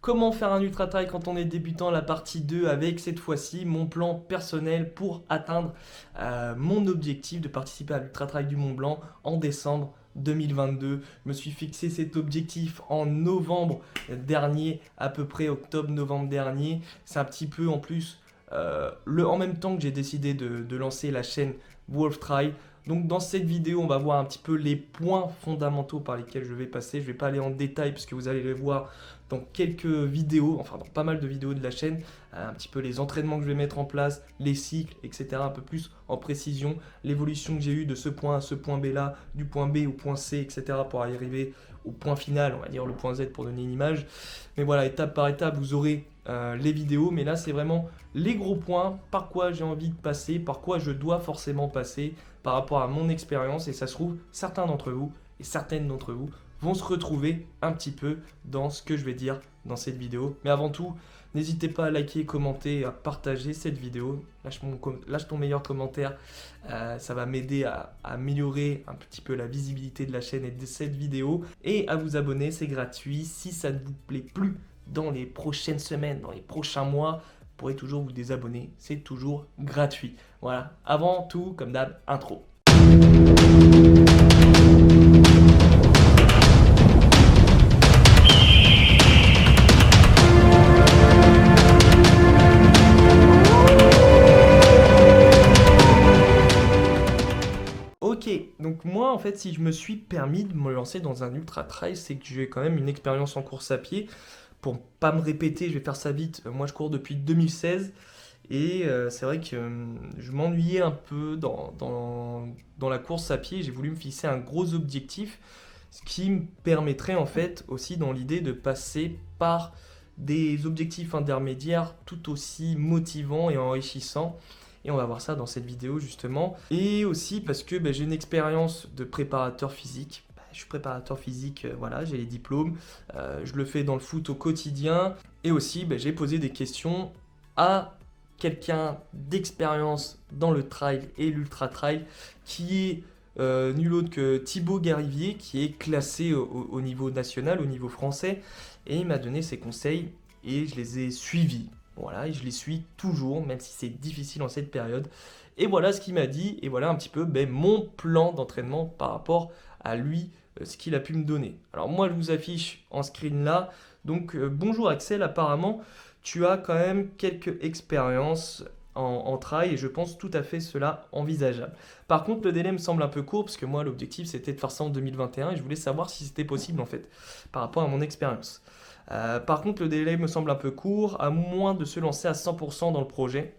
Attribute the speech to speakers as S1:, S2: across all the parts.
S1: Comment faire un ultra trail quand on est débutant, la partie 2 avec cette fois-ci mon plan personnel pour atteindre mon objectif de participer à l'ultra trail du Mont Blanc en décembre 2022. Je me suis fixé cet objectif en novembre dernier, à peu près octobre-novembre dernier. C'est un petit peu en plus en même temps que j'ai décidé de lancer la chaîne Wolf Trail. Donc dans cette vidéo, on va voir un petit peu les points fondamentaux par lesquels je vais passer. Je ne vais pas aller en détail parce que vous allez les voir dans quelques vidéos, enfin dans pas mal de vidéos de la chaîne, un petit peu les entraînements que je vais mettre en place, les cycles, etc. Un peu plus en précision, l'évolution que j'ai eue de ce point à ce point B là, du point B au point C, etc. pour arriver au point final, on va dire le point Z pour donner une image. Mais voilà, étape par étape, vous aurez les vidéos, mais là c'est vraiment les gros points, par quoi j'ai envie de passer, par quoi je dois forcément passer par rapport à mon expérience, et ça se trouve, certains d'entre vous et certaines d'entre vous vont se retrouver un petit peu dans ce que je vais dire dans cette vidéo. Mais avant tout, n'hésitez pas à liker, commenter, à partager cette vidéo. Lâche ton meilleur commentaire, ça va m'aider à améliorer un petit peu la visibilité de la chaîne et de cette vidéo. Et à vous abonner, c'est gratuit. Si ça ne vous plaît plus dans les prochaines semaines, dans les prochains mois, vous pourrez toujours vous désabonner, c'est toujours gratuit. Voilà, avant tout, comme d'hab, intro. Ok, donc moi en fait si je me suis permis de me lancer dans un ultra trail, c'est que j'ai quand même une expérience en course à pied. Pour pas me répéter, je vais faire ça vite, moi je cours depuis 2016 et c'est vrai que je m'ennuyais un peu dans la course à pied. J'ai voulu me fixer un gros objectif, ce qui me permettrait en fait aussi dans l'idée de passer par des objectifs intermédiaires tout aussi motivants et enrichissants. Et on va voir ça dans cette vidéo justement. Et aussi parce que j'ai une expérience de préparateur physique. Je suis préparateur physique, voilà, j'ai les diplômes. Je le fais dans le foot au quotidien. Et aussi, j'ai posé des questions à quelqu'un d'expérience dans le trail et l'ultra trail qui est nul autre que Thibaut Garivier, qui est classé au niveau national, au niveau français. Et il m'a donné ses conseils et je les ai suivis. Voilà, et je les suis toujours, même si c'est difficile en cette période. Et voilà ce qu'il m'a dit, et voilà un petit peu mon plan d'entraînement par rapport à lui, ce qu'il a pu me donner. Alors moi, je vous affiche en screen là. Donc bonjour Axel, apparemment, tu as quand même quelques expériences en trail, et je pense tout à fait cela envisageable. Par contre, le délai me semble un peu court, parce que moi, l'objectif, c'était de faire ça en 2021, et je voulais savoir si c'était possible, en fait, par rapport à mon expérience. Par contre, le délai me semble un peu court, à moins de se lancer à 100% dans le projet.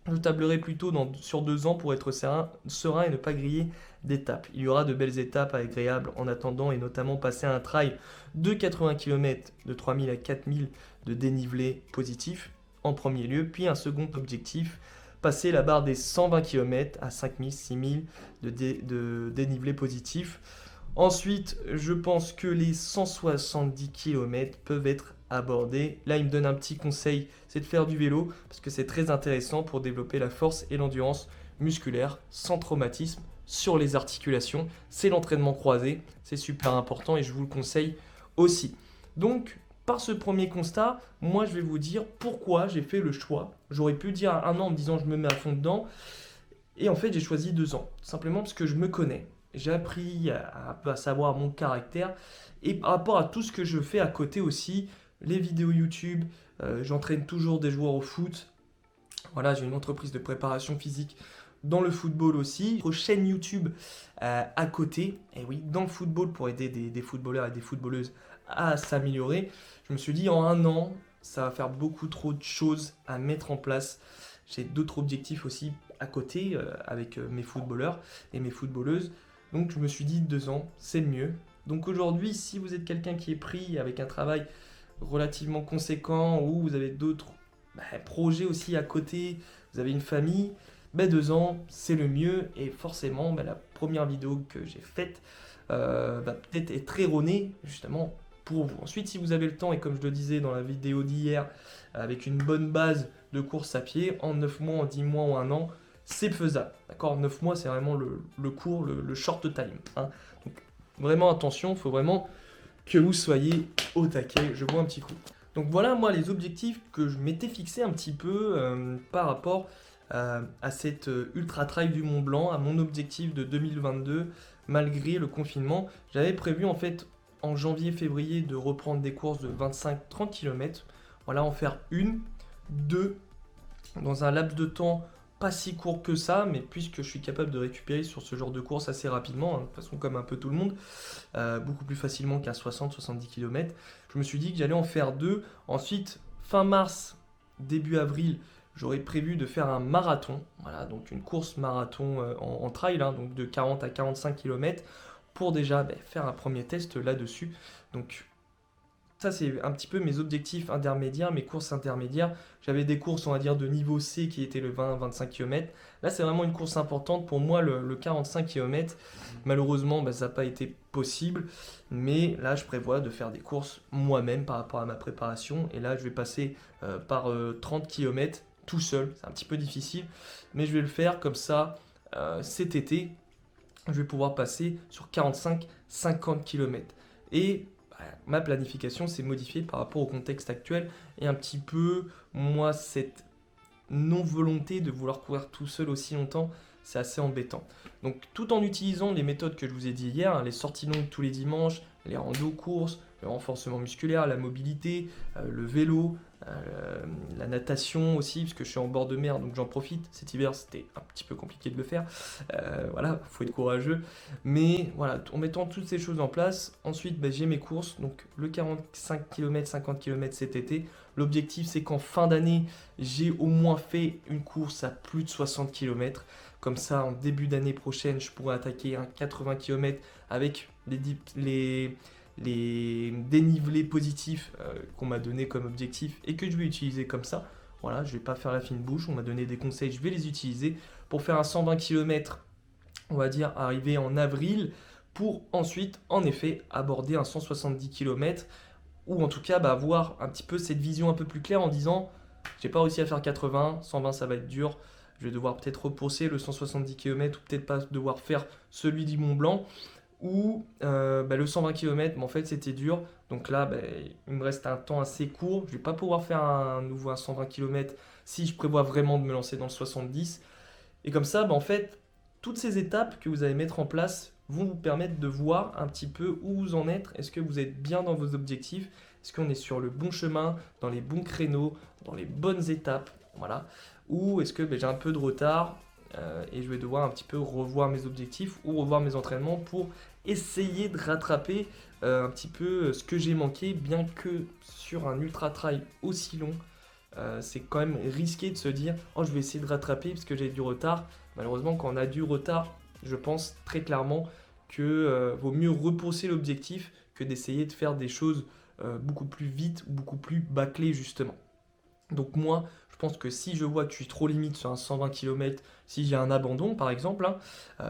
S1: Je tablerai plutôt sur 2 ans pour être serein et ne pas griller d'étapes. Il y aura de belles étapes agréables en attendant, et notamment passer un trail de 80 km de 3000 à 4000 de dénivelé positif en premier lieu, puis un second objectif, passer la barre des 120 km à 5000, 6000 de dénivelé positif. Ensuite, je pense que les 170 km peuvent être abordés. Là, il me donne un petit conseil, c'est de faire du vélo, parce que c'est très intéressant pour développer la force et l'endurance musculaire sans traumatisme sur les articulations. C'est l'entraînement croisé, c'est super important et je vous le conseille aussi. Donc, par ce premier constat, moi, je vais vous dire pourquoi j'ai fait le choix. J'aurais pu dire 1 an en me disant je me mets à fond dedans. Et en fait, j'ai choisi 2 ans, simplement parce que je me connais. J'ai appris à savoir mon caractère et par rapport à tout ce que je fais à côté aussi, les vidéos YouTube, j'entraîne toujours des joueurs au foot. Voilà, j'ai une entreprise de préparation physique dans le football aussi. Une chaîne YouTube à côté, et oui, dans le football pour aider des footballeurs et des footballeuses à s'améliorer. Je me suis dit en 1 an, ça va faire beaucoup trop de choses à mettre en place. J'ai d'autres objectifs aussi à côté avec mes footballeurs et mes footballeuses. Donc je me suis dit 2 ans, c'est le mieux. Donc aujourd'hui, si vous êtes quelqu'un qui est pris avec un travail relativement conséquent ou vous avez d'autres projets aussi à côté, vous avez une famille, 2 ans, c'est le mieux. Et forcément, la première vidéo que j'ai faite peut-être être erronée justement pour vous. Ensuite, si vous avez le temps, et comme je le disais dans la vidéo d'hier, avec une bonne base de course à pied, en 9 mois, en 10 mois ou 1 an, c'est faisable. D'accord, 9 mois, c'est vraiment le court, le short time. Hein. Donc, vraiment attention, il faut vraiment que vous soyez au taquet. Je bois un petit coup. Donc voilà, moi, les objectifs que je m'étais fixé un petit peu par rapport à cette ultra trail du Mont Blanc, à mon objectif de 2022, malgré le confinement. J'avais prévu en fait en janvier-février de reprendre des courses de 25-30 km. Voilà, en faire une, deux, dans un laps de temps pas si court que ça, mais puisque je suis capable de récupérer sur ce genre de course assez rapidement, hein, de toute façon comme un peu tout le monde, beaucoup plus facilement qu'à 60-70 km, je me suis dit que j'allais en faire deux. Ensuite, fin mars, début avril, j'aurais prévu de faire un marathon, voilà, donc une course marathon en trail, hein, donc de 40 à 45 km, pour déjà faire un premier test là-dessus. Donc ça, c'est un petit peu mes objectifs intermédiaires, mes courses intermédiaires. J'avais des courses, on va dire, de niveau C qui étaient le 20-25 km. Là, c'est vraiment une course importante pour moi, le 45 km. Malheureusement, ça n'a pas été possible. Mais là, je prévois de faire des courses moi-même par rapport à ma préparation. Et là, je vais passer par 30 km tout seul. C'est un petit peu difficile. Mais je vais le faire comme ça cet été. Je vais pouvoir passer sur 45-50 km. Et ma planification s'est modifiée par rapport au contexte actuel et un petit peu, moi, cette non-volonté de vouloir courir tout seul aussi longtemps, c'est assez embêtant. Donc, tout en utilisant les méthodes que je vous ai dit hier, hein, les sorties longues tous les dimanches, les randos-courses, le renforcement musculaire, la mobilité, le vélo, la natation aussi, parce que je suis en bord de mer, donc j'en profite. Cet hiver, c'était un petit peu compliqué de le faire. Voilà, faut être courageux. Mais voilà, en mettant toutes ces choses en place, ensuite, j'ai mes courses. Donc, le 45 km, 50 km cet été. L'objectif, c'est qu'en fin d'année, j'ai au moins fait une course à plus de 60 km. Comme ça, en début d'année prochaine, je pourrais attaquer un 80 km avec les dénivelés positifs qu'on m'a donné comme objectif et que je vais utiliser comme ça. Voilà, je vais pas faire la fine bouche, on m'a donné des conseils, je vais les utiliser pour faire un 120 km, on va dire, arriver en avril, pour ensuite, en effet, aborder un 170 km, ou en tout cas avoir un petit peu cette vision un peu plus claire en disant, j'ai pas réussi à faire 80, 120 ça va être dur, je vais devoir peut-être repousser le 170 km, ou peut-être pas devoir faire celui du Mont Blanc, ou le 120 km, mais en fait c'était dur. Donc là, il me reste un temps assez court. Je ne vais pas pouvoir faire un nouveau 120 km si je prévois vraiment de me lancer dans le 70. Et comme ça, en fait, toutes ces étapes que vous allez mettre en place vont vous permettre de voir un petit peu où vous en êtes. Est-ce que vous êtes bien dans vos objectifs? Est-ce qu'on est sur le bon chemin, dans les bons créneaux, dans les bonnes étapes? Voilà. Ou est-ce que j'ai un peu de retard et je vais devoir un petit peu revoir mes objectifs ou revoir mes entraînements pour essayer de rattraper un petit peu ce que j'ai manqué, bien que sur un ultra trail aussi long, c'est quand même risqué de se dire oh je vais essayer de rattraper parce que j'ai du retard. Malheureusement, quand on a du retard, je pense très clairement que vaut mieux repousser l'objectif que d'essayer de faire des choses beaucoup plus vite ou beaucoup plus bâclées justement. Donc moi, je pense que si je vois que je suis trop limite sur un 120 km, si j'ai un abandon par exemple, hein,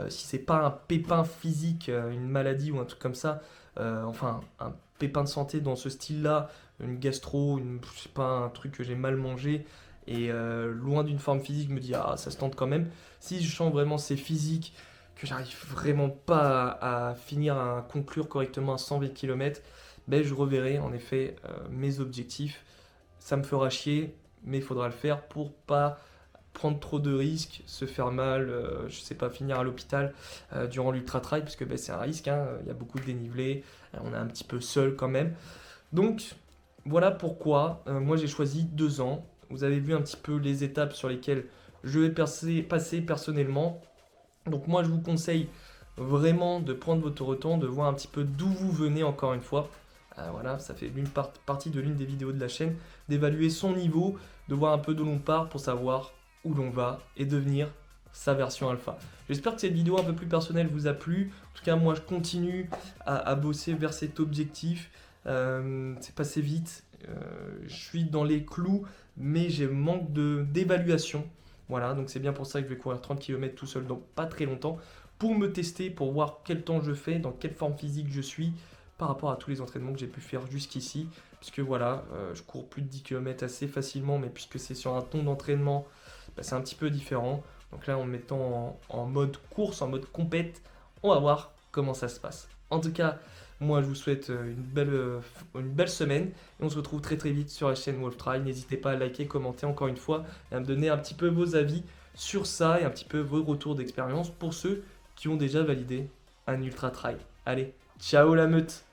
S1: si c'est pas un pépin physique, une maladie ou un truc comme ça, enfin un pépin de santé dans ce style-là, une gastro, je sais pas, un truc que j'ai mal mangé et loin d'une forme physique, me dit ah ça se tente quand même. Si je sens vraiment c'est physique, que j'arrive vraiment pas à finir à conclure correctement à 120 km, je reverrai en effet mes objectifs. Ça me fera chier, mais il faudra le faire pour pas prendre trop de risques, se faire mal, je sais pas, finir à l'hôpital durant l'ultra trail, parce que c'est un risque, hein, il y a beaucoup de dénivelé, on est un petit peu seul quand même. Donc voilà pourquoi moi j'ai choisi 2 ans. Vous avez vu un petit peu les étapes sur lesquelles je vais passer personnellement. Donc moi je vous conseille vraiment de prendre votre temps, de voir un petit peu d'où vous venez encore une fois. Voilà, ça fait partie de l'une des vidéos de la chaîne, d'évaluer son niveau, de voir un peu d'où l'on part pour savoir où l'on va et devenir sa version alpha. J'espère que cette vidéo un peu plus personnelle vous a plu. En tout cas, moi je continue à bosser vers cet objectif. C'est passé vite, je suis dans les clous, mais j'ai manque d'évaluation. Voilà, donc c'est bien pour ça que je vais courir 30 km tout seul dans pas très longtemps, pour me tester, pour voir quel temps je fais, dans quelle forme physique je suis, par rapport à tous les entraînements que j'ai pu faire jusqu'ici. Puisque voilà, je cours plus de 10 km assez facilement, mais puisque c'est sur un ton d'entraînement, c'est un petit peu différent. Donc là, en me mettant en mode course, en mode compète, on va voir comment ça se passe. En tout cas, Moi, je vous souhaite une belle semaine et on se retrouve très très vite sur la chaîne Wolf N'hésitez pas à liker, commenter encore une fois et à me donner un petit peu vos avis sur ça et un petit peu vos retours d'expérience pour ceux qui ont déjà validé un Ultra Trail. Allez, ciao la meute!